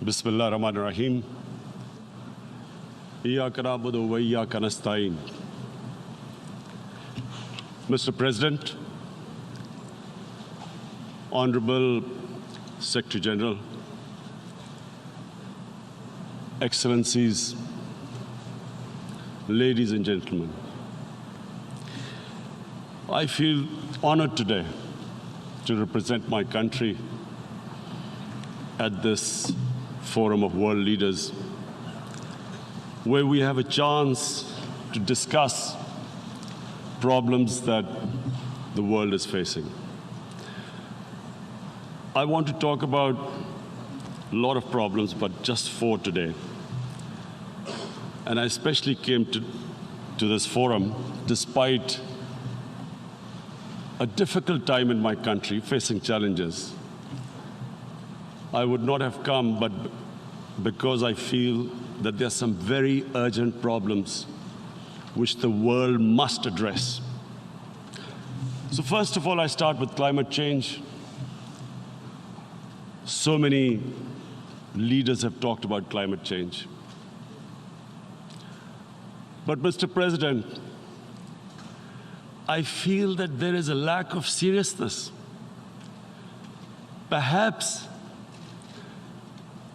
Bismillah ar-Rahman ar-Rahim. Iyyaka na'budu wa iyyaka nasta'in. Mr. President, Honorable Secretary General, Excellencies, ladies and gentlemen, I feel honored today to represent my country at this forum of world leaders, where we have a chance to discuss problems that the world is facing. I want to talk about a lot of problems, but just 4 today. And I especially came to this forum despite a difficult time in my country, facing challenges. I would not have come, but because I feel that there are some very urgent problems which the world must address. So first of all, I start with climate change. So many leaders have talked about climate change. But Mr. President, I feel that there is a lack of seriousness. Perhaps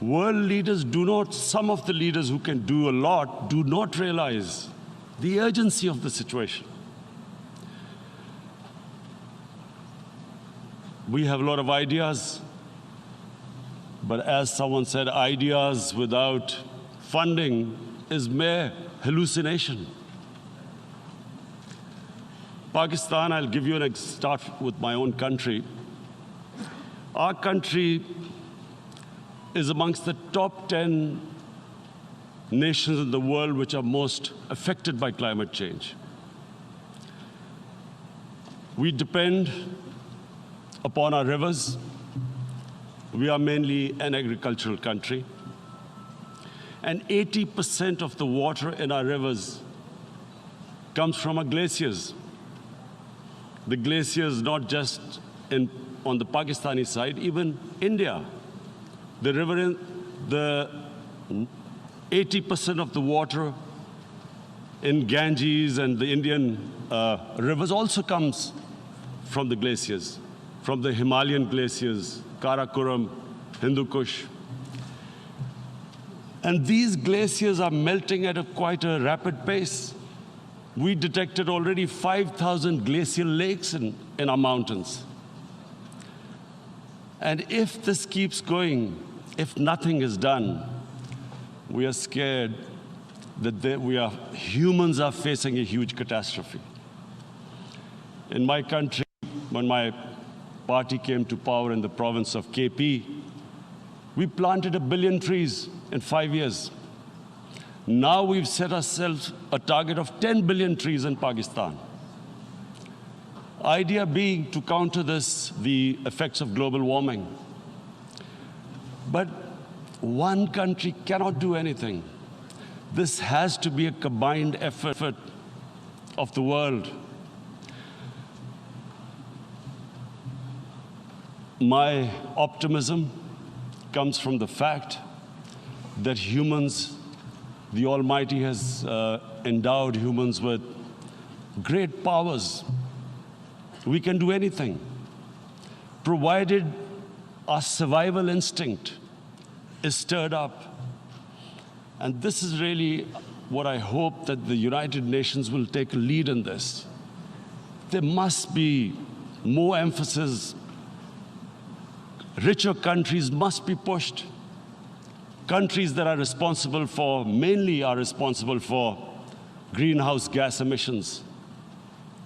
world leaders do not, some of the leaders who can do a lot, do not realize the urgency of the situation. We have a lot of ideas, but as someone said, ideas without funding is mere hallucination. Pakistan, I'll give you an start with my own country. Our country is amongst the top 10 nations in the world which are most affected by climate change. We depend upon our rivers. We are mainly an agricultural country. And 80% of the water in our rivers comes from our glaciers. The glaciers, not just on the Pakistani side, even India. The river, the 80% of the water in Ganges and the Indian rivers also comes from the glaciers, from the Himalayan glaciers, Karakoram, Hindu Kush. And these glaciers are melting at quite a rapid pace. We detected already 5,000 glacial lakes in our mountains. And if this keeps going, if nothing is done, we are scared that humans are facing a huge catastrophe. In my country, when my party came to power in the province of KP, we planted 1 billion trees in 5 years. Now we've set ourselves a target of 10 billion trees in Pakistan. Idea being to counter the effects of global warming. But one country cannot do anything. This has to be a combined effort of the world. My optimism comes from the fact that humans, the Almighty has endowed humans with great powers. We can do anything, provided our survival instinct is stirred up. And this is really what I hope that the United Nations will take a lead in this. There must be more emphasis. Richer countries must be pushed. Countries that are responsible for, mainly are responsible for greenhouse gas emissions.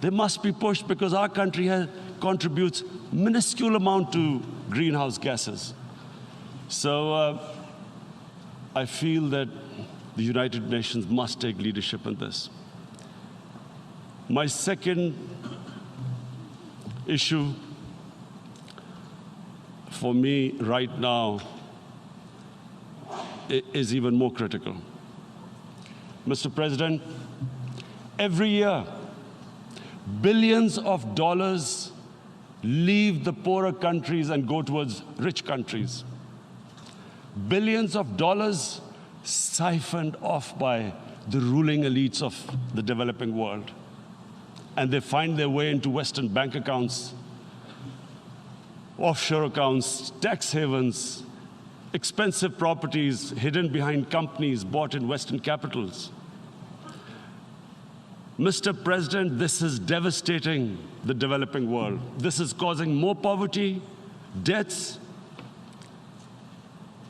They must be pushed because our country contributes minuscule amount to greenhouse gases. So I feel that the United Nations must take leadership in this. My second issue for me right now is even more critical. Mr. President, every year, billions of dollars leave the poorer countries and go towards rich countries. billions of dollars siphoned off by the ruling elites of the developing world. And they find their way into Western bank accounts, offshore accounts, tax havens, expensive properties hidden behind companies bought in Western capitals. Mr. President, this is devastating the developing world. This is causing more poverty, debts.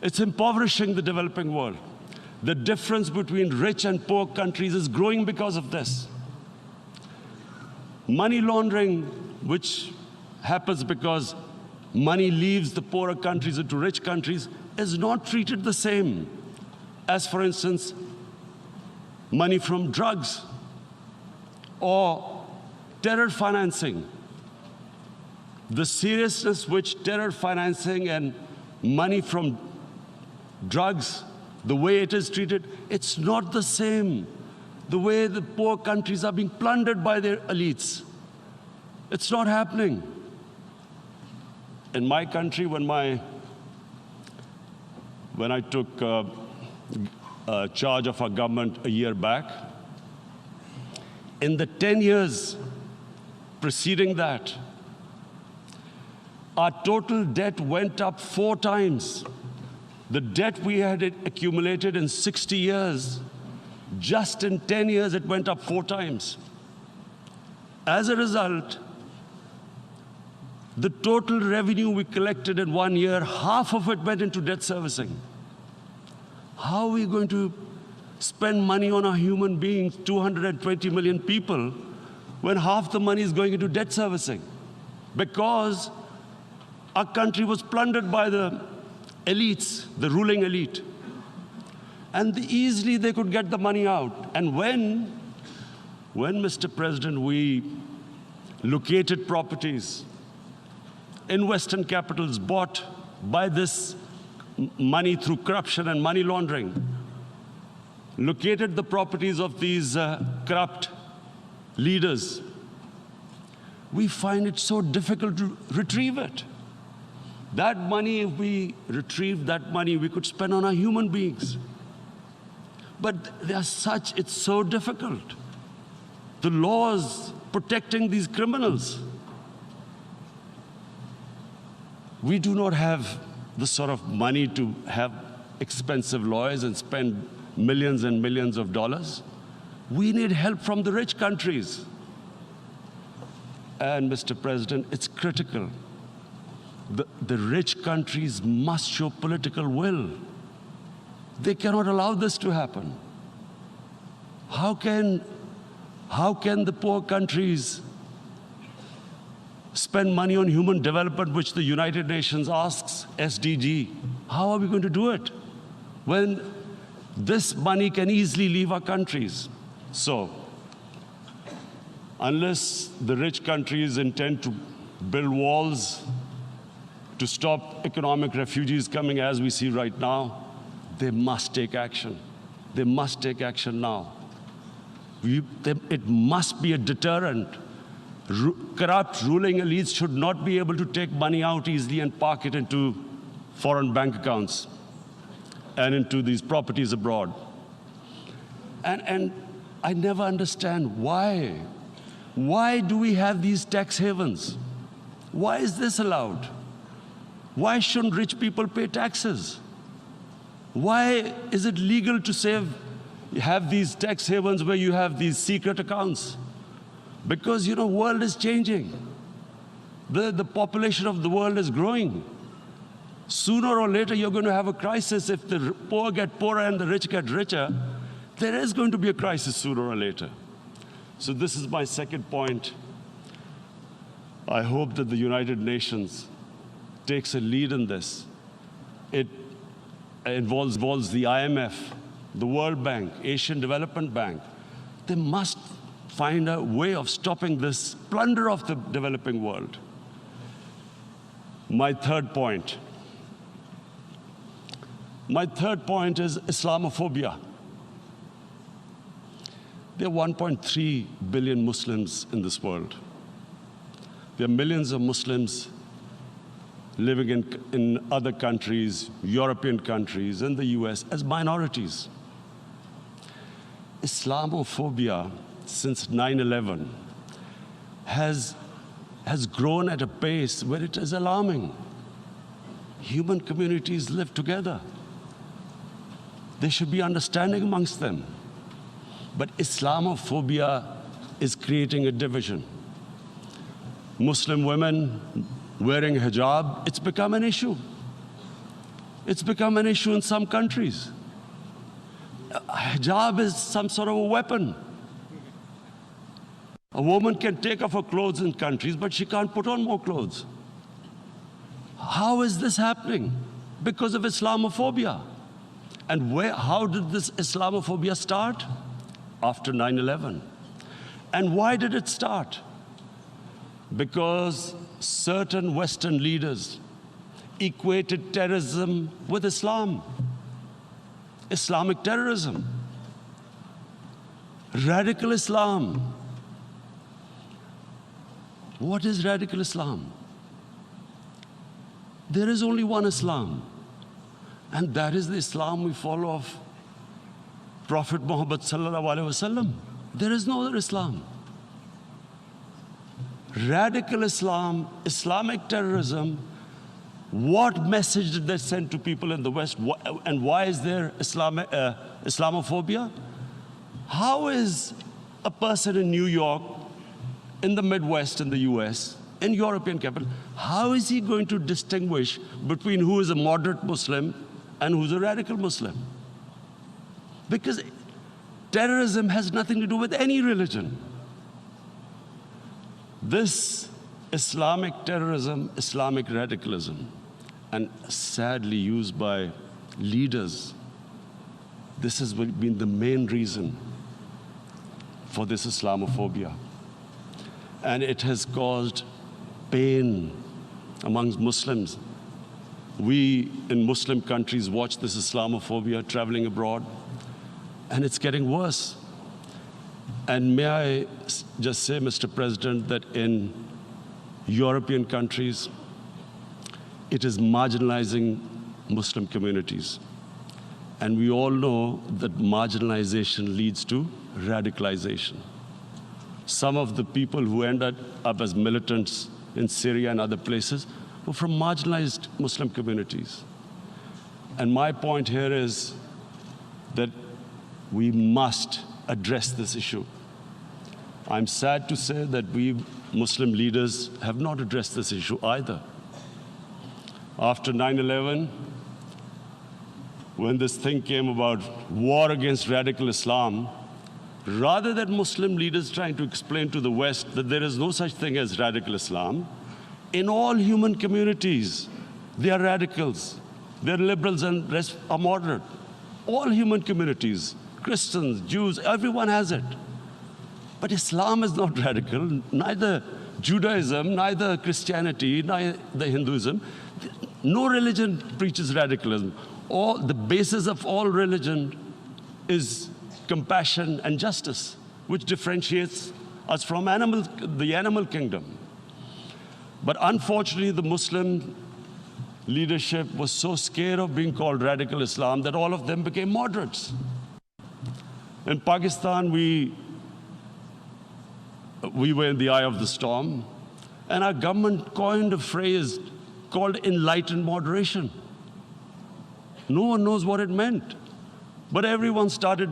It's impoverishing the developing world. The difference between rich and poor countries is growing because of this. Money laundering, which happens because money leaves the poorer countries into rich countries, is not treated the same as, for instance, money from drugs or terror financing. The seriousness which terror financing and money from drugs, the way it is treated, it's not the same. The way the poor countries are being plundered by their elites. It's not happening. In my country, when I took charge of our government a year back, in the 10 years preceding that, our total debt went up 4 times. The debt we had accumulated in 60 years, just in 10 years, it went up 4 times. As a result, the total revenue we collected in 1 year, half of it went into debt servicing. How are we going to spend money on our human beings, 220 million people, when half the money is going into debt servicing? Because our country was plundered by the elites, the ruling elite. And easily they could get the money out. And when, Mr. President, we located properties in Western capitals bought by this money through corruption and money laundering, located the properties of these corrupt leaders, we find it so difficult to retrieve it. That money, if we retrieved that money, we could spend on our human beings. But they are such, it's so difficult. The laws protecting these criminals. We do not have the sort of money to have expensive lawyers and spend millions and millions of dollars. We need help from the rich countries. And Mr. President, it's critical. The rich countries must show political will. They cannot allow this to happen. How can the poor countries spend money on human development, which the United Nations asks, SDG? How are we going to do it when this money can easily leave our countries? So, unless the rich countries intend to build walls to stop economic refugees coming as we see right now, they must take action. They must take action now. It must be a deterrent. Corrupt ruling elites should not be able to take money out easily and park it into foreign bank accounts and into these properties abroad. And I never understand why. Why do we have these tax havens? Why is this allowed? Why shouldn't rich people pay taxes? Why is it legal to have these tax havens where you have these secret accounts? Because, the world is changing. The population of the world is growing. Sooner or later, you're going to have a crisis. If the poor get poorer and the rich get richer, there is going to be a crisis sooner or later. So this is my second point. I hope that the United Nations takes a lead in this. It involves the IMF, the World Bank, Asian Development Bank. They must find a way of stopping this plunder of the developing world. My third point is Islamophobia. There are 1.3 billion Muslims in this world. There are millions of Muslims living in other countries, European countries, in the US, as minorities. Islamophobia since 9/11 has grown at a pace where it is alarming. Human communities live together. There should be understanding amongst them. But Islamophobia is creating a division. Muslim women wearing hijab, it's become an issue. It's become an issue in some countries. Hijab is some sort of a weapon. A woman can take off her clothes in countries, but she can't put on more clothes. How is this happening? Because of Islamophobia. And how did this Islamophobia start? After 9/11. And why did it start? Because certain Western leaders equated terrorism with Islam. Islamic terrorism. Radical Islam. What is radical Islam? There is only one Islam, and that is the Islam we follow of Prophet Muhammad sallallahu alaihi wasallam. There is no other Islam. Radical Islam, Islamic terrorism, what message did they send to people in the West? And why is there Islamophobia? How is a person in New York, in the Midwest, in the US, in European capital, how is he going to distinguish between who is a moderate Muslim and who's a radical Muslim? Because terrorism has nothing to do with any religion. This Islamic terrorism, Islamic radicalism, and sadly used by leaders, this has been the main reason for this Islamophobia. And it has caused pain amongst Muslims. We in Muslim countries watch this Islamophobia traveling abroad, and it's getting worse. And may I just say, Mr. President, that in European countries, it is marginalizing Muslim communities. And we all know that marginalization leads to radicalization. Some of the people who ended up as militants in Syria and other places were from marginalized Muslim communities. And my point here is that we must address this issue. I'm sad to say that we Muslim leaders have not addressed this issue either. After 9/11, when this thing came about war against radical Islam, rather than Muslim leaders trying to explain to the West that there is no such thing as radical Islam, in all human communities, they are radicals. They're liberals and rest are moderate. All human communities, Christians, Jews, everyone has it. But Islam is not radical, neither Judaism, neither Christianity, neither Hinduism. No religion preaches radicalism. The basis of all religion is compassion and justice, which differentiates us from the animal kingdom. But unfortunately, the Muslim leadership was so scared of being called radical Islam that all of them became moderates. In Pakistan, we were in the eye of the storm, and our government coined a phrase called enlightened moderation. No one knows what it meant, but everyone started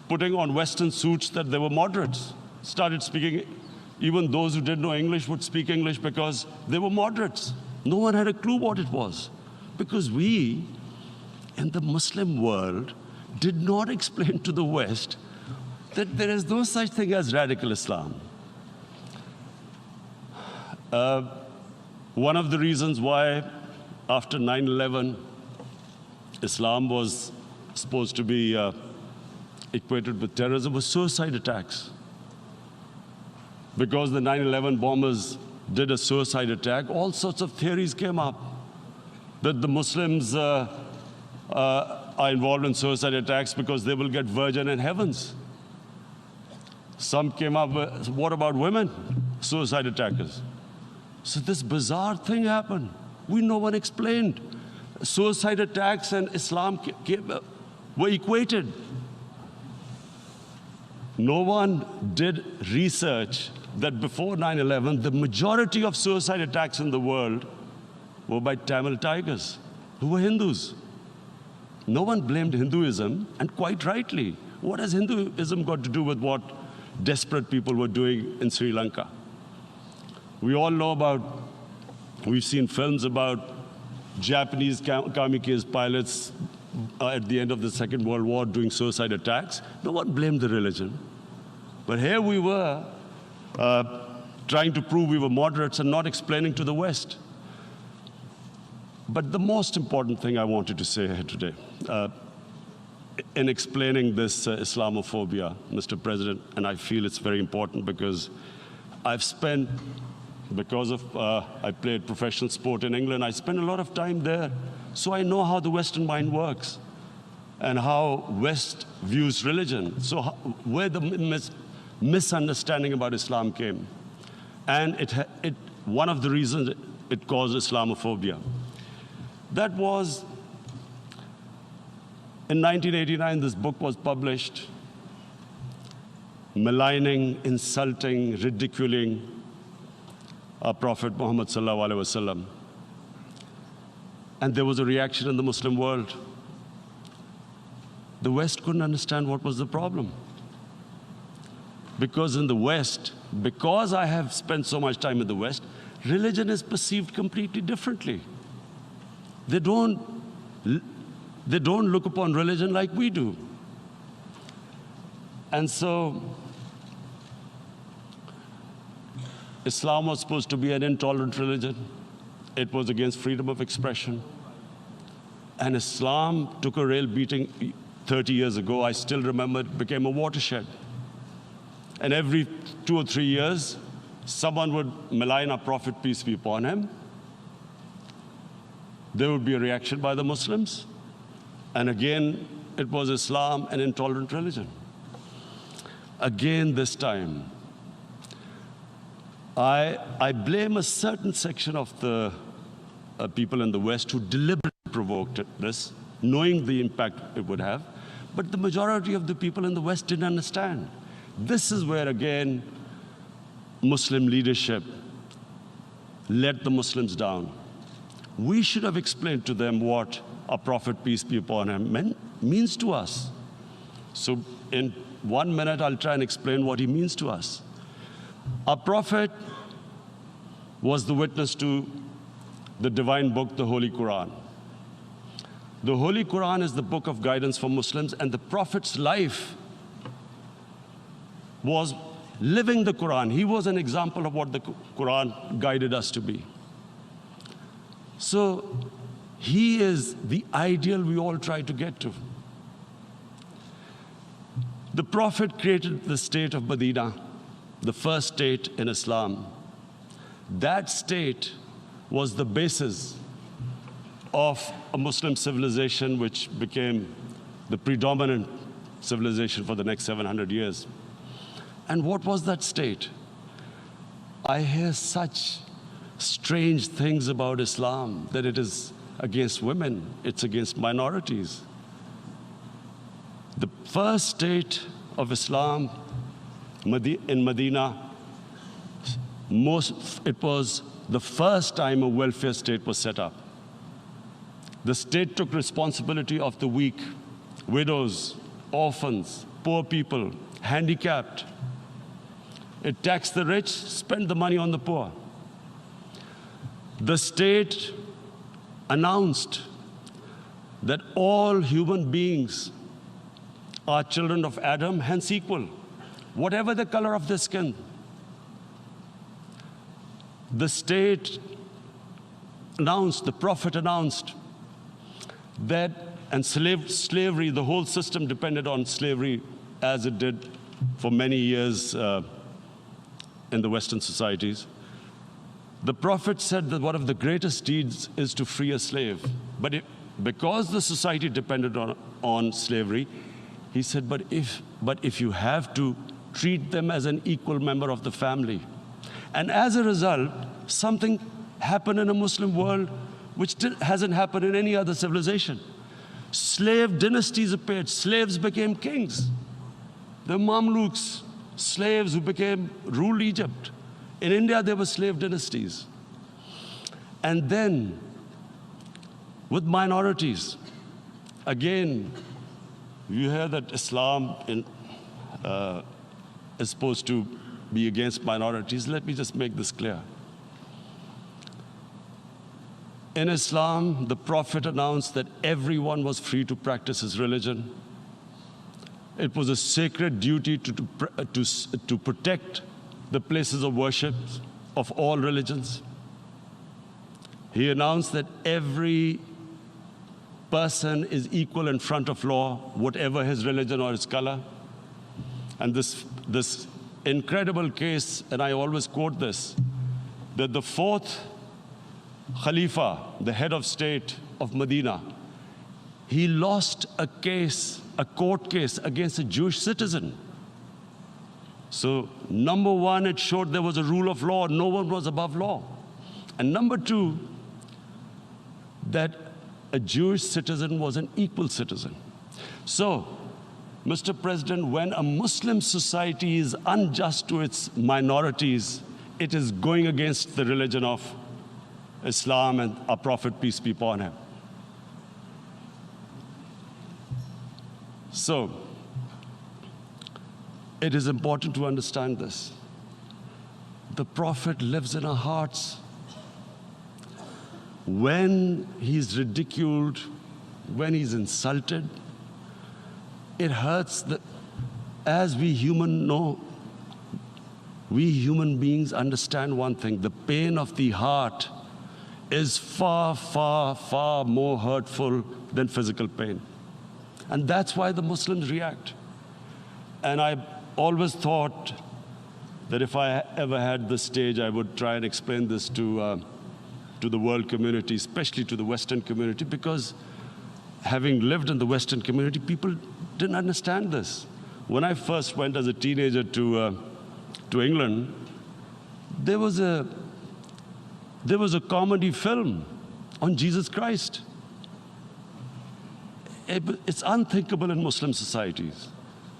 putting on Western suits that they were moderates, started speaking. Even those who didn't know English would speak English because they were moderates. No one had a clue what it was, because we, in the Muslim world, did not explain to the West that there is no such thing as radical Islam. One of the reasons why, after 9/11, Islam was supposed to be equated with terrorism was suicide attacks. Because the 9/11 bombers did a suicide attack, all sorts of theories came up that the Muslims are involved in suicide attacks because they will get virgin in heavens. Some came up with, what about women, suicide attackers? So this bizarre thing happened. No one explained. Suicide attacks and Islam were equated. No one did research that before 9/11, the majority of suicide attacks in the world were by Tamil tigers, who were Hindus. No one blamed Hinduism, and quite rightly. What has Hinduism got to do with what desperate people were doing in Sri Lanka? We all know about, we've seen films about Japanese kamikaze pilots at the end of the Second World War doing suicide attacks. No one blamed the religion. But here we were trying to prove we were moderates and not explaining to the West. But the most important thing I wanted to say here today, in explaining this Islamophobia, Mr. President, and I feel it's very important because I've spent, because of I played professional sport in England, I spent a lot of time there. So I know how the Western mind works and how West views religion. So where the misunderstanding about Islam came. And one of the reasons it caused Islamophobia. That was, in 1989, this book was published, maligning, insulting, ridiculing our Prophet Muhammad sallallahu alaihi wasallam. And there was a reaction in the Muslim world. The West couldn't understand what was the problem. Because in the West, because I have spent so much time in the West, religion is perceived completely differently. They don't look upon religion like we do. And so, Islam was supposed to be an intolerant religion. It was against freedom of expression. And Islam took a real beating 30 years ago. I still remember it became a watershed. And every 2 or 3 years, someone would malign our Prophet, peace be upon him. There would be a reaction by the Muslims. And again, it was Islam, an intolerant religion. Again, this time, I blame a certain section of the people in the West who deliberately provoked this, knowing the impact it would have. But the majority of the people in the West didn't understand. This is where, again, Muslim leadership let the Muslims down. We should have explained to them what our Prophet, peace be upon him, means to us. So in 1 minute, I'll try and explain what he means to us. Our Prophet was the witness to the divine book, the Holy Quran. The Holy Quran is the book of guidance for Muslims, and the Prophet's life was living the Quran. He was an example of what the Quran guided us to be. So he is the ideal we all try to get to. The Prophet created the state of Medina, the first state in Islam. That state was the basis of a Muslim civilization which became the predominant civilization for the next 700 years. And what was that state? I hear such strange things about Islam, that it is against women, it's against minorities. The first state of Islam in Medina, it was the first time a welfare state was set up. The state took responsibility of the weak, widows, orphans, poor people, handicapped. It taxed the rich, spent the money on the poor. The state announced that all human beings are children of Adam, hence equal, whatever the color of their skin. The state announced, the Prophet announced that, and slavery, the whole system depended on slavery as it did for many years in the Western societies. The Prophet said that one of the greatest deeds is to free a slave. But because the society depended on slavery, he said, but if you have to, treat them as an equal member of the family. And as a result, something happened in a Muslim world which hasn't happened in any other civilization. Slave dynasties appeared. Slaves became kings. The Mamluks, slaves who ruled Egypt. In India, there were slave dynasties. And then, with minorities, again, you hear that Islam is supposed to be against minorities. Let me just make this clear. In Islam, the Prophet announced that everyone was free to practice his religion. It was a sacred duty to protect the places of worship of all religions. He announced that every person is equal in front of law, whatever his religion or his color. And this incredible case, and I always quote this, that the fourth Khalifa, the head of state of Medina, he lost a court case against a Jewish citizen. So, number one, it showed there was a rule of law, no one was above law. And number two, that a Jewish citizen was an equal citizen. So, Mr. President, when a Muslim society is unjust to its minorities, it is going against the religion of Islam and our Prophet, peace be upon him. So, it is important to understand this. The Prophet lives in our hearts. When he's ridiculed, when he's insulted, it hurts. As we human beings understand one thing: the pain of the heart is far, far, far more hurtful than physical pain. And that's why the Muslims react. And I always thought that if I ever had this stage, I would try and explain this to the world community, especially to the Western community, because having lived in the Western community, people didn't understand this. When I first went as a teenager to England, there was a comedy film on Jesus Christ. It's unthinkable in Muslim societies.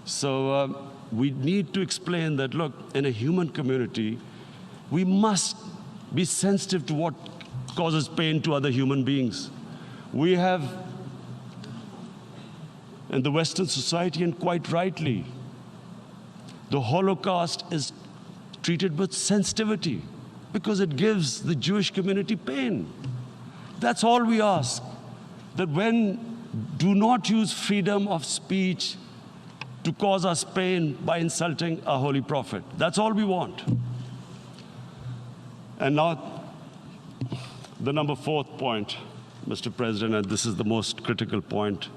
So we need to explain that, look, in a human community, we must be sensitive to what causes pain to other human beings. We have, in the Western society, and quite rightly, the Holocaust is treated with sensitivity because it gives the Jewish community pain. That's all we ask, that do not use freedom of speech to cause us pain by insulting our Holy Prophet. That's all we want. And now, the number fourth point, Mr. President, and this is the most critical point,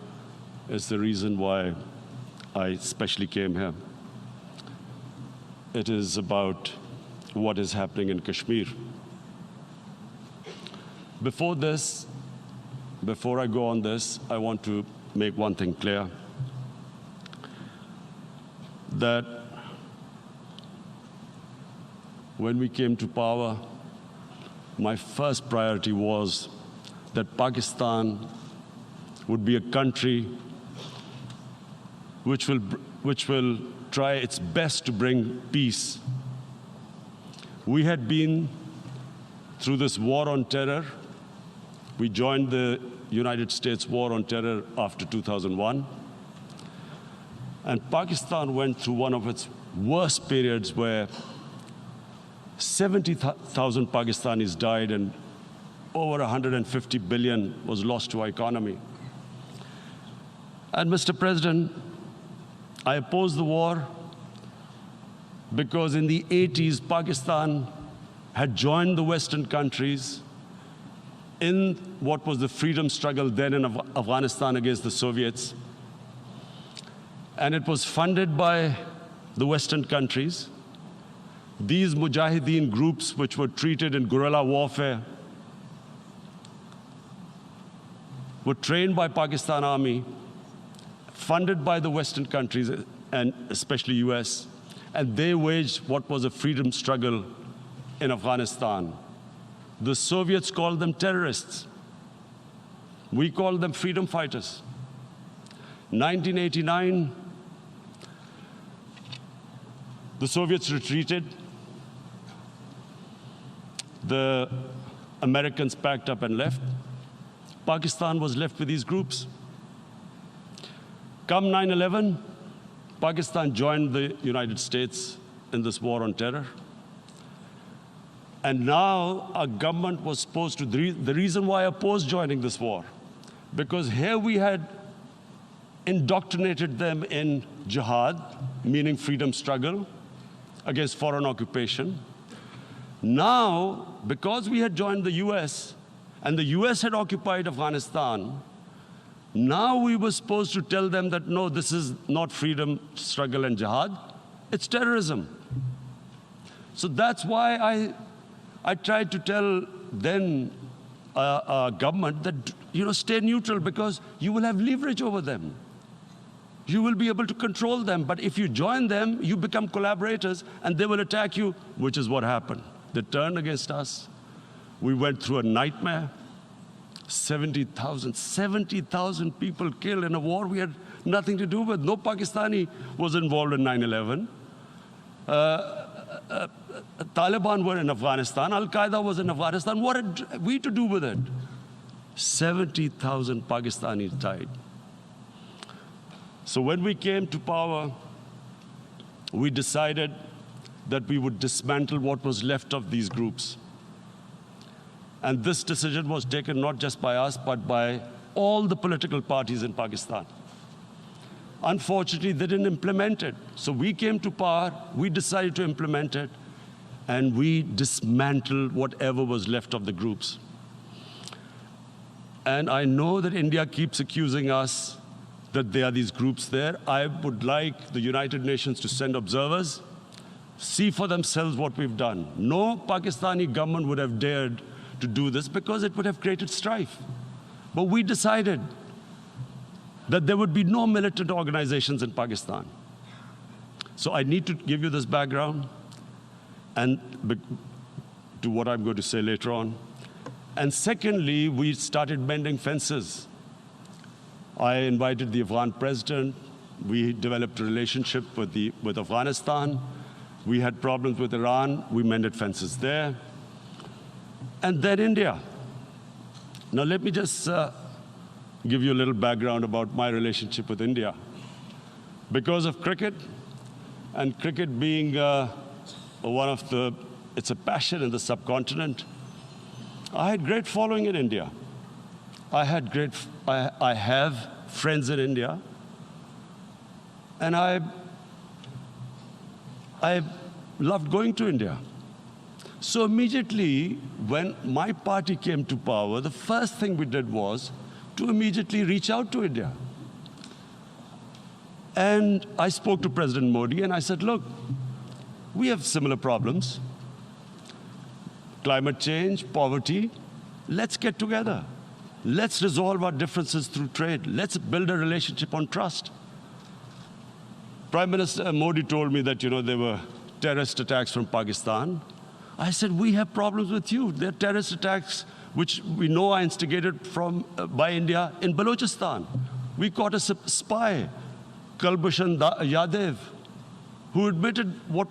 is the reason why I especially came here. It is about what is happening in Kashmir. Before I go on this, I want to make one thing clear, that when we came to power, my first priority was that Pakistan would be a country which will try its best to bring peace. We had been through this war on terror. We joined the United States war on terror after 2001. And Pakistan went through one of its worst periods where 70,000 Pakistanis died and over 150 billion was lost to our economy. And Mr. President, I opposed the war because in the 80s, Pakistan had joined the Western countries in what was the freedom struggle then in Afghanistan against the Soviets. And it was funded by the Western countries. These Mujahideen groups, which were treated in guerrilla warfare, were trained by Pakistan Army, funded by the Western countries, and especially US, and they waged what was a freedom struggle in Afghanistan. The Soviets called them terrorists. We call them freedom fighters. 1989, the Soviets retreated. The Americans packed up and left. Pakistan was left with these groups. Come 9/11, Pakistan joined the United States in this war on terror. And now our government was supposed to, the reason why I opposed joining this war, because here we had indoctrinated them in jihad, meaning freedom struggle against foreign occupation. Now, because we had joined the US, and the US had occupied Afghanistan, now we were supposed to tell them that, no, this is not freedom struggle and jihad, it's terrorism. So that's why I tried to tell then government that, stay neutral, because you will have leverage over them. You will be able to control them. But if you join them, you become collaborators, and they will attack you, which is what happened. They turned against us. We went through a nightmare. 70,000 people killed in a war we had nothing to do with. No Pakistani was involved in 9/11. Taliban were in Afghanistan. Al-Qaeda was in Afghanistan. What had we to do with it? 70,000 Pakistanis died. So when we came to power, we decided that we would dismantle what was left of these groups. And this decision was taken not just by us, but by all the political parties in Pakistan. Unfortunately, they didn't implement it. So we came to power, we decided to implement it, and we dismantled whatever was left of the groups. And I know that India keeps accusing us that there are these groups there. I would like the United Nations to send observers, see for themselves what we've done. No Pakistani government would have dared to do this because it would have created strife. But we decided that there would be no militant organizations in Pakistan. So I need to give you this background and to what I'm going to say later on. And secondly, we started mending fences. I invited the Afghan president. We developed a relationship with Afghanistan. We had problems with Iran. We mended fences there. And then India. Now let me just give you a little background about my relationship with India. Because of cricket, and cricket being it's a passion in the subcontinent, I had great following in India. I have friends in India, and I loved going to India. So immediately, when my party came to power, the first thing we did was to immediately reach out to India. And I spoke to President Modi, and I said, look, we have similar problems. Climate change, poverty, let's get together. Let's resolve our differences through trade. Let's build a relationship on trust. Prime Minister Modi told me that, there were terrorist attacks from Pakistan. I said, we have problems with you. There are terrorist attacks which we know are instigated by India in Balochistan. We caught a spy, Kulbhushan Yadav, who admitted what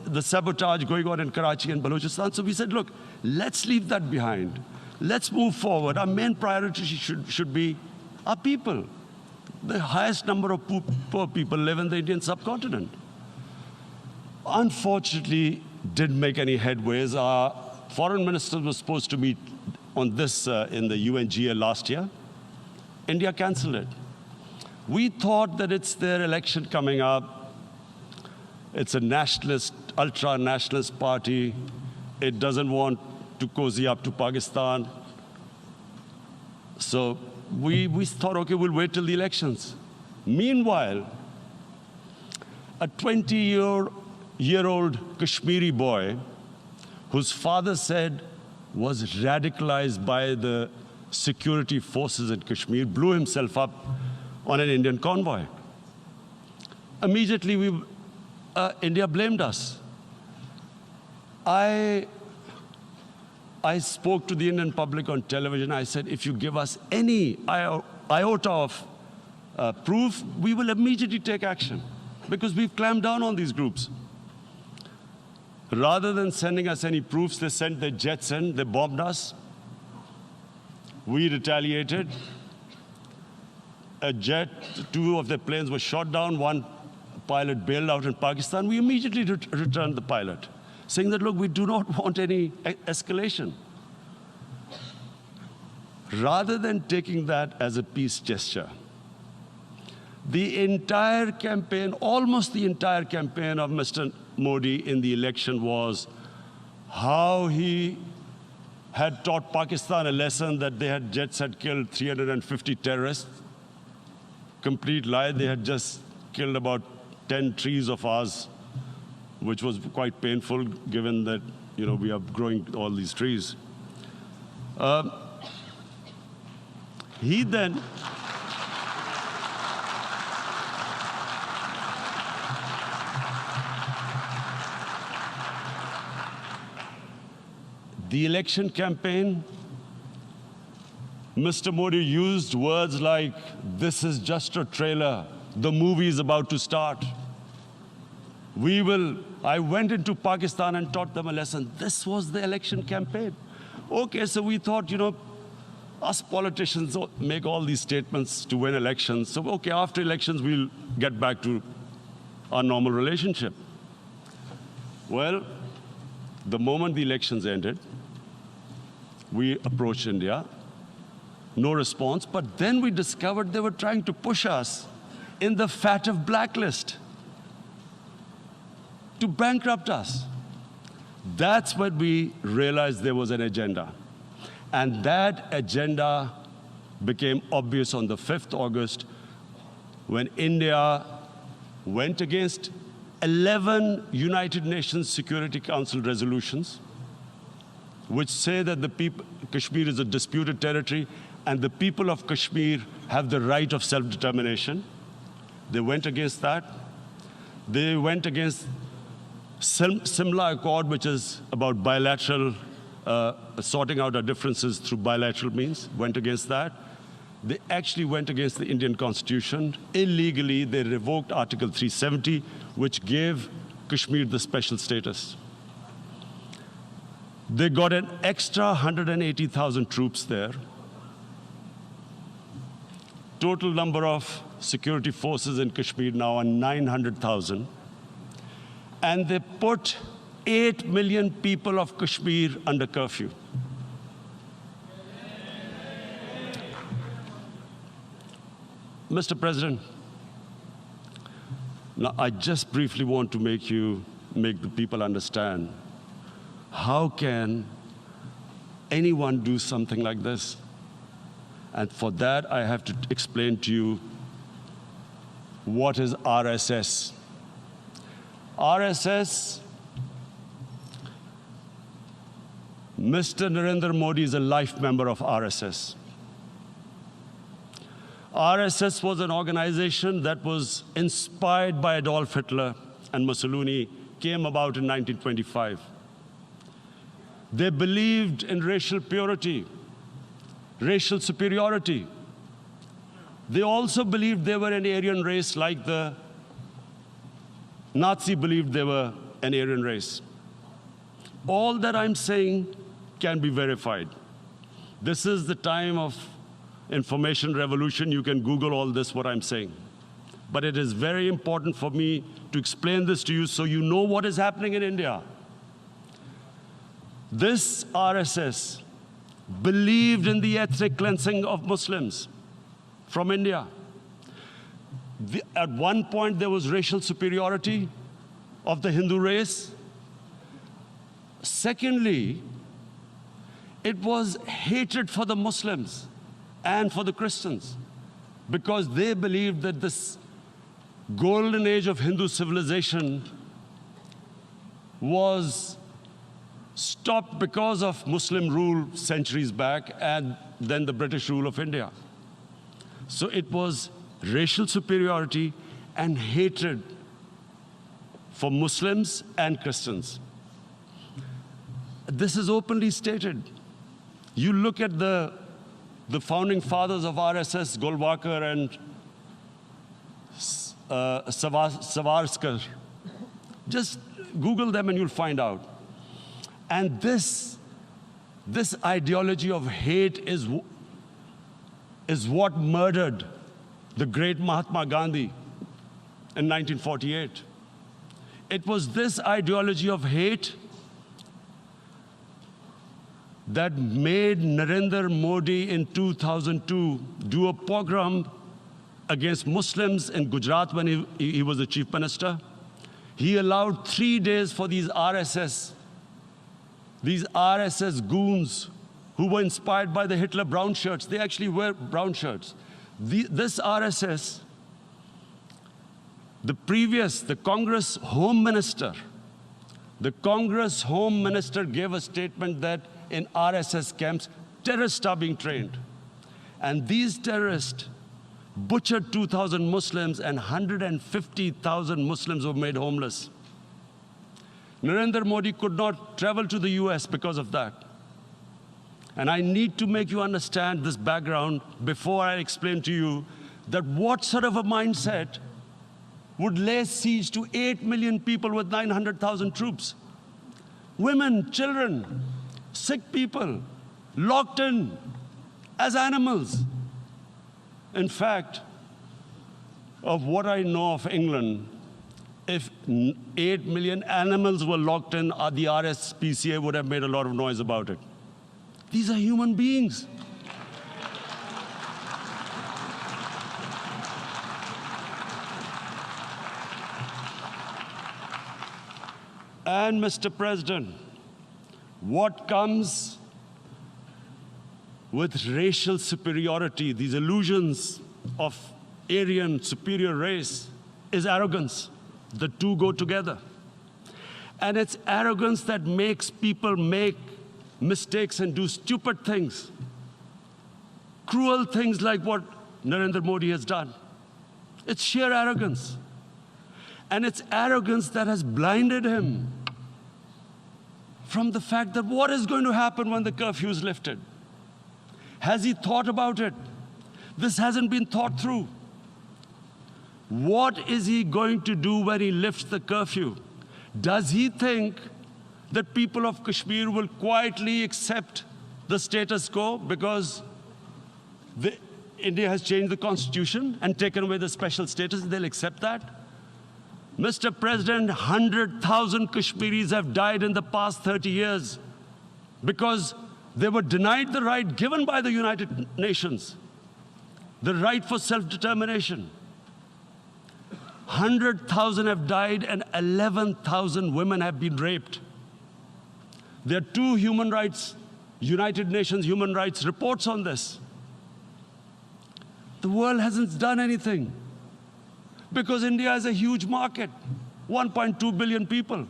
the sabotage going on in Karachi and Balochistan. So we said, look, let's leave that behind. Let's move forward. Our main priority should be our people. The highest number of poor people live in the Indian subcontinent. Unfortunately, didn't make any headways. Our foreign ministers were supposed to meet on this in the UNGA last year. India canceled it. We thought that it's their election coming up. It's a nationalist, ultra-nationalist party. It doesn't want to cozy up to Pakistan. So we thought, okay, we'll wait till the elections. Meanwhile, a 20-year-old Kashmiri boy, whose father said was radicalized by the security forces in Kashmir, blew himself up on an Indian convoy. Immediately, India blamed us. I spoke to the Indian public on television. I said, if you give us any iota of proof, we will immediately take action, because we've clamped down on these groups. Rather than sending us any proofs, they sent their jets in, they bombed us. We retaliated. A jet, 2 of their planes were shot down, 1 pilot bailed out in Pakistan. We immediately returned the pilot, saying that, look, we do not want any escalation. Rather than taking that as a peace gesture, the entire campaign, almost the entire campaign of Mr. Modi in the election was how he had taught Pakistan a lesson that jets had killed 350 terrorists. Complete lie. They had just killed about 10 trees of ours, which was quite painful given that, we are growing all these trees. He then the election campaign, Mr. Modi used words like, this is just a trailer, the movie is about to start. I went into Pakistan and taught them a lesson. This was the election campaign. Okay, so we thought, us politicians make all these statements to win elections. So, okay, after elections, we'll get back to our normal relationship. Well, the moment the elections ended, we approached India. No response, but then we discovered they were trying to push us in the FATF blacklist to bankrupt us. That's when we realized there was an agenda. And that agenda became obvious on the 5th August when India went against 11 United Nations Security Council resolutions, which say that Kashmir is a disputed territory and the people of Kashmir have the right of self-determination. They went against that. They went against Simla Accord, which is about bilateral, sorting out our differences through bilateral means, went against that. They actually went against the Indian Constitution. Illegally, they revoked Article 370, which gave Kashmir the special status. They got an extra 180,000 troops there. Total number of security forces in Kashmir now are 900,000. And they put 8 million people of Kashmir under curfew. Mr. President, now I just briefly want to make the people understand, how can anyone do something like this? And for that, I have to explain to you what is RSS. RSS, Mr. Narendra Modi is a life member of RSS. RSS was an organization that was inspired by Adolf Hitler and Mussolini, came about in 1925. They believed in racial purity, racial superiority. They also believed they were an Aryan race like the Nazi believed they were an Aryan race. All that I'm saying can be verified. This is the time of information revolution. You can Google all this, what I'm saying. But it is very important for me to explain this to you so you know what is happening in India. This RSS believed in the ethnic cleansing of Muslims from India. At one point, there was racial superiority of the Hindu race. Secondly, it was hatred for the Muslims and for the Christians, because they believed that this golden age of Hindu civilization was stopped because of Muslim rule centuries back and then the British rule of India. So it was racial superiority and hatred for Muslims and Christians. this is openly stated. You look at the founding fathers of RSS, Golwalkar and Savarkar. Just Google them and you'll find out. And this ideology of hate is what murdered the great Mahatma Gandhi in 1948. It was this ideology of hate that made Narendra Modi in 2002 do a pogrom against Muslims in Gujarat when he was the chief minister. He allowed 3 days for these RSS goons who were inspired by the Hitler brown shirts. They actually wear brown shirts. This RSS, the Congress Home Minister gave a statement that in RSS camps, terrorists are being trained. And these terrorists butchered 2,000 Muslims and 150,000 Muslims were made homeless. Narendra Modi could not travel to the US because of that. And I need to make you understand this background before I explain to you that what sort of a mindset would lay siege to 8 million people with 900,000 troops. Women, children, sick people, locked in as animals. In fact, of what I know of England, if 8 million animals were locked in, the RSPCA would have made a lot of noise about it. These are human beings. And Mr. President, what comes with racial superiority, these illusions of Aryan superior race, is arrogance. The two go together. And it's arrogance that makes people make mistakes and do stupid things, cruel things like what Narendra Modi has done. It's sheer arrogance. And it's arrogance that has blinded him from the fact that what is going to happen when the curfew is lifted? Has he thought about it? This hasn't been thought through. What is he going to do when he lifts the curfew? Does he think that people of Kashmir will quietly accept the status quo because India has changed the constitution and taken away the special status? They'll accept that? Mr. President, 100,000 Kashmiris have died in the past 30 years because they were denied the right given by the United Nations, the right for self-determination. 100,000 have died and 11,000 women have been raped. There are two United Nations human rights reports on this. The world hasn't done anything because India is a huge market, 1.2 billion people.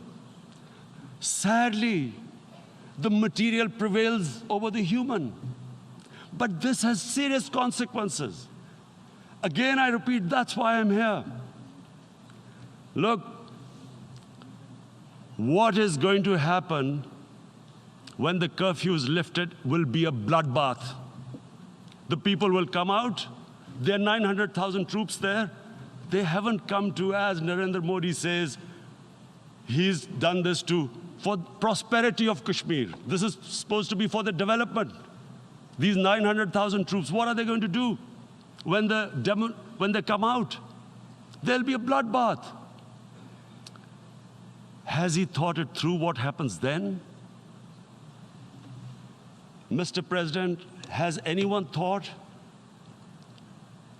Sadly, the material prevails over the human. But this has serious consequences. Again, I repeat, that's why I'm here. Look, what is going to happen when the curfew is lifted will be a bloodbath. The people will come out. There are 900,000 troops there. They haven't come to, as Narendra Modi says, he's done this for prosperity of Kashmir. This is supposed to be for the development. These 900,000 troops, what are they going to do when they come out? There'll be a bloodbath. Has he thought it through what happens then? Mr. President, has anyone thought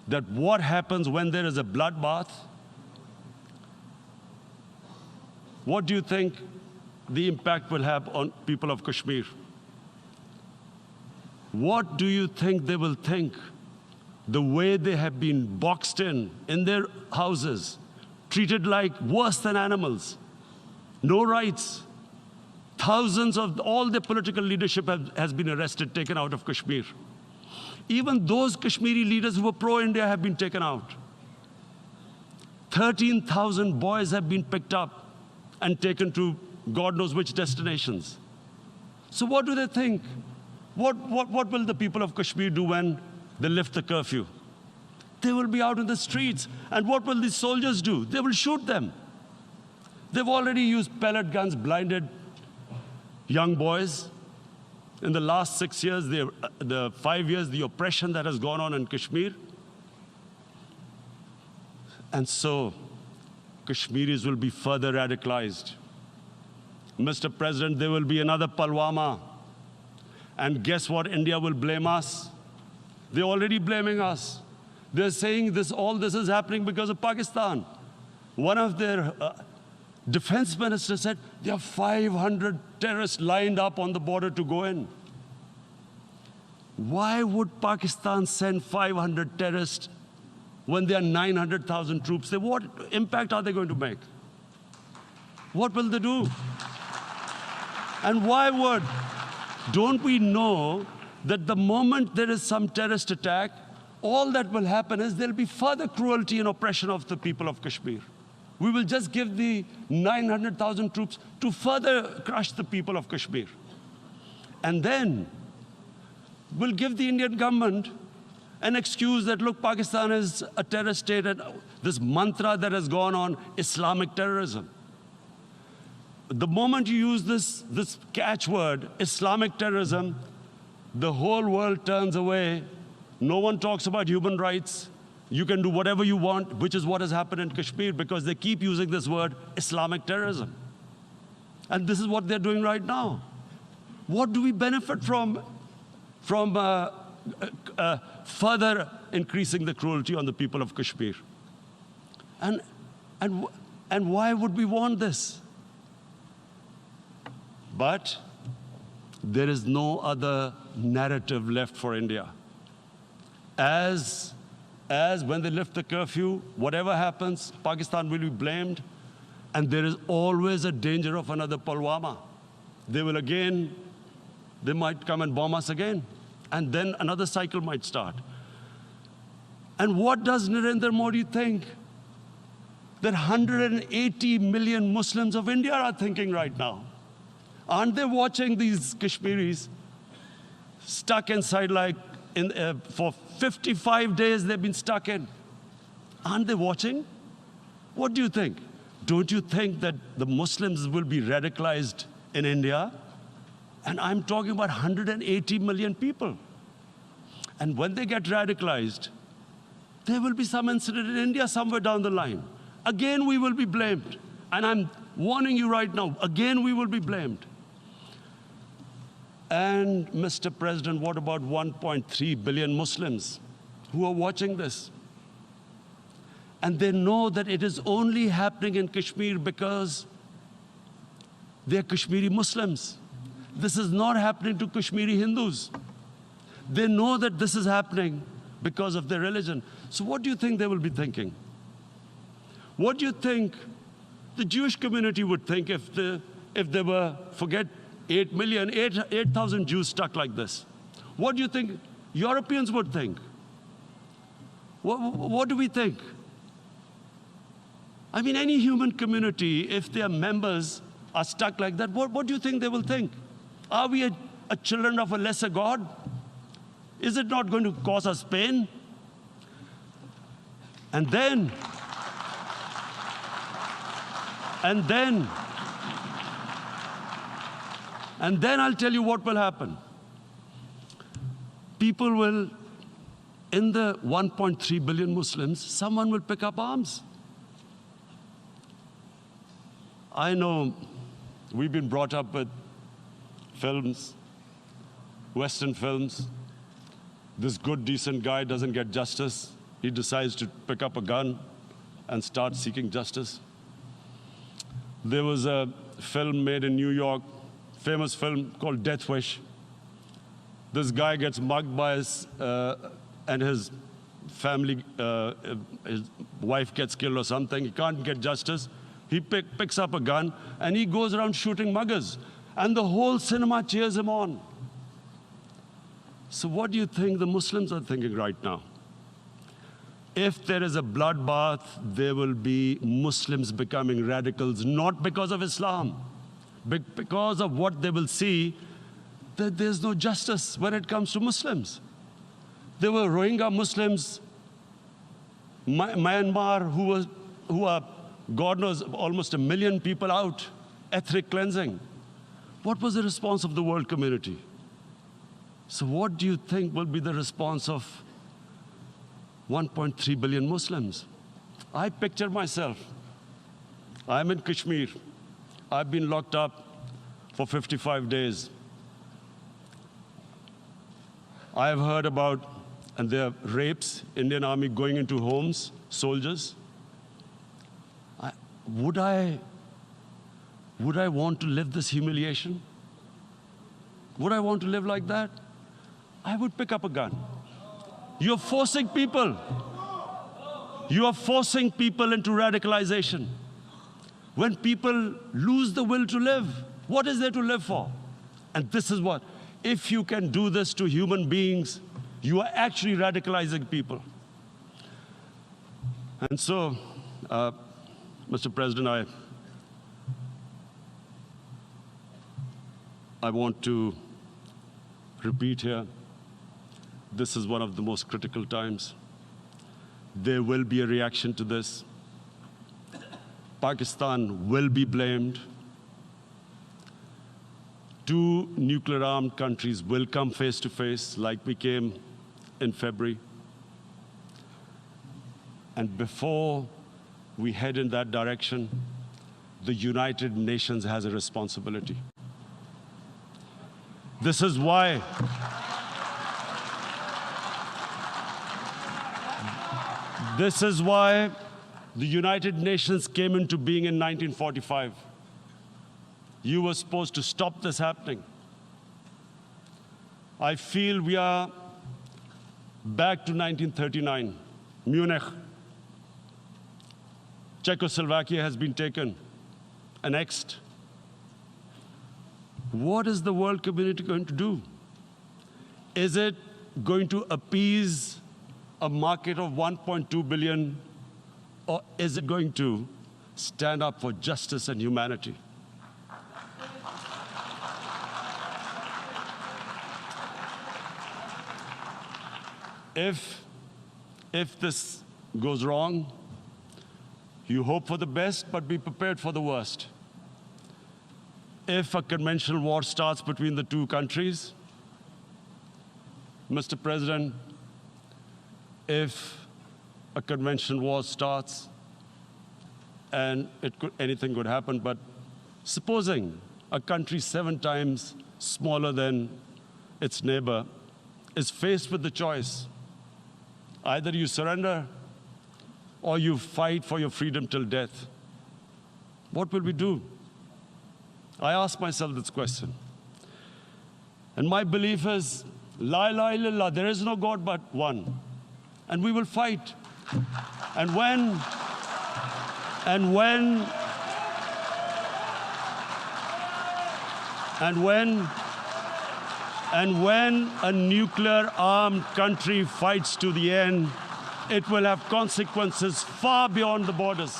that what happens when there is a bloodbath? What do you think the impact will have on people of Kashmir? What do you think they will think? The way they have been boxed in their houses, treated like worse than animals, no rights. Thousands of all the political leadership has been arrested, taken out of Kashmir. Even those Kashmiri leaders who were pro-India have been taken out. 13,000 boys have been picked up and taken to God knows which destinations. So what do they think? What will the people of Kashmir do when they lift the curfew? They will be out in the streets. And what will these soldiers do? They will shoot them. They've already used pellet guns, blinded young boys. In the last 6 years, the 5 years, the oppression that has gone on in Kashmir. And so, Kashmiris will be further radicalized. Mr. President, there will be another Pulwama. And guess what? India will blame us. They're already blaming us. They're saying all this is happening because of Pakistan. One of their defense ministers said, there are 500 terrorists lined up on the border to go in. Why would Pakistan send 500 terrorists when there are 900,000 troops? What impact are they going to make? What will they do? And don't we know that the moment there is some terrorist attack, all that will happen is there'll be further cruelty and oppression of the people of Kashmir. We will just give the 900,000 troops to further crush the people of Kashmir. And then we'll give the Indian government an excuse that, look, Pakistan is a terrorist state, and this mantra that has gone on, Islamic terrorism. The moment you use this catchword, Islamic terrorism, the whole world turns away. No one talks about human rights. You can do whatever you want, which is what has happened in Kashmir, because they keep using this word, Islamic terrorism. And this is what they're doing right now. What do we benefit from further increasing the cruelty on the people of Kashmir? And why would we want this? But there is no other narrative left for India. As when they lift the curfew, whatever happens, Pakistan will be blamed, and there is always a danger of another Pulwama. They might come and bomb us again, and then another cycle might start. And what does Narendra Modi think that 180 million Muslims of India are thinking right now? Aren't they watching these Kashmiris stuck inside for 55 days they've been stuck in? Aren't they watching? What do you think? Don't you think that the Muslims will be radicalized in India? And I'm talking about 180 million people. And when they get radicalized, there will be some incident in India somewhere down the line. Again, we will be blamed. And I'm warning you right now, again, we will be blamed. And Mr. President, what about 1.3 billion Muslims who are watching this? And they know that it is only happening in Kashmir because they're Kashmiri Muslims. This is not happening to Kashmiri Hindus. They know that this is happening because of their religion. So what do you think they will be thinking? What do you think the Jewish community would think if they were, forget 8,000 Jews stuck like this? What do you think Europeans would think? What do we think? I mean, any human community, if their members are stuck like that, what do you think they will think? Are we a children of a lesser God? Is it not going to cause us pain? And then I'll tell you what will happen. People will, in the 1.3 billion Muslims, someone will pick up arms. I know we've been brought up with films, Western films. This good, decent guy doesn't get justice. He decides to pick up a gun and start seeking justice. There was a film made in New York, famous film called Death Wish. This guy gets mugged by and his family, his wife gets killed or something. He can't get justice. He picks up a gun and he goes around shooting muggers. And the whole cinema cheers him on. So what do you think the Muslims are thinking right now? If there is a bloodbath, there will be Muslims becoming radicals, not because of Islam, but because of what they will see that there's no justice when it comes to Muslims. There were Rohingya Muslims, Myanmar, who are, God knows, almost 1 million people out, ethnic cleansing. What was the response of the world community? So what do you think will be the response of 1.3 billion Muslims? I picture myself. I'm in Kashmir. I've been locked up for 55 days. I have heard about, and there are rapes, Indian Army going into homes, soldiers. Would I want to live this humiliation? Would I want to live like that? I would pick up a gun. You're forcing people. You are forcing people into radicalization. When people lose the will to live, what is there to live for? And this is what, if you can do this to human beings, you are actually radicalizing people. And so, Mr. President, I want to repeat here, this is one of the most critical times. There will be a reaction to this. Pakistan will be blamed. 2 nuclear-armed countries will come face to face like we came in February. And before we head in that direction, the United Nations has a responsibility. This is why the United Nations came into being in 1945. You were supposed to stop this happening. I feel we are back to 1939, Munich. Czechoslovakia has been taken, annexed. What is the world community going to do? Is it going to appease a market of 1.2 billion, or is it going to stand up for justice and humanity? If this goes wrong, you hope for the best, but be prepared for the worst. If a conventional war starts between the 2 countries, Mr. President, if a conventional war starts, and anything could happen, but supposing a country 7 times smaller than its neighbor is faced with the choice, either you surrender or you fight for your freedom till death, what will we do? I ask myself this question. And my belief is, La ilaha illallah, there is no God but one. And we will fight. And when a nuclear-armed country fights to the end, it will have consequences far beyond the borders.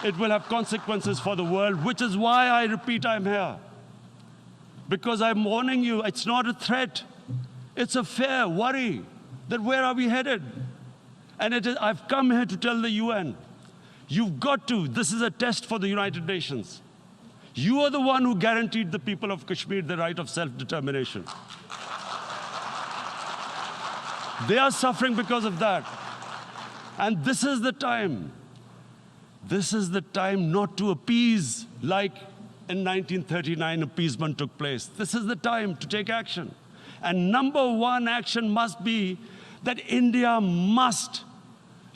It will have consequences for the world, which is why I repeat I'm here. Because I'm warning you, it's not a threat. It's a fair worry that where are we headed? And I've come here to tell the UN, you've got to, this is a test for the United Nations. You are the one who guaranteed the people of Kashmir the right of self-determination. They are suffering because of that. And this is the time. This is the time not to appease like in 1939 appeasement took place. This is the time to take action. And number 1 action must be that India must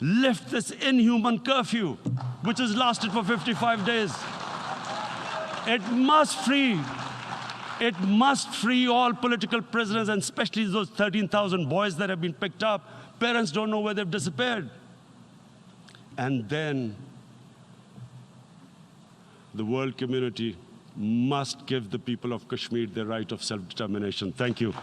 lift this inhuman curfew, which has lasted for 55 days. It must free all political prisoners, and especially those 13,000 boys that have been picked up. Parents don't know where they've disappeared. And then the world community must give the people of Kashmir their right of self-determination. Thank you.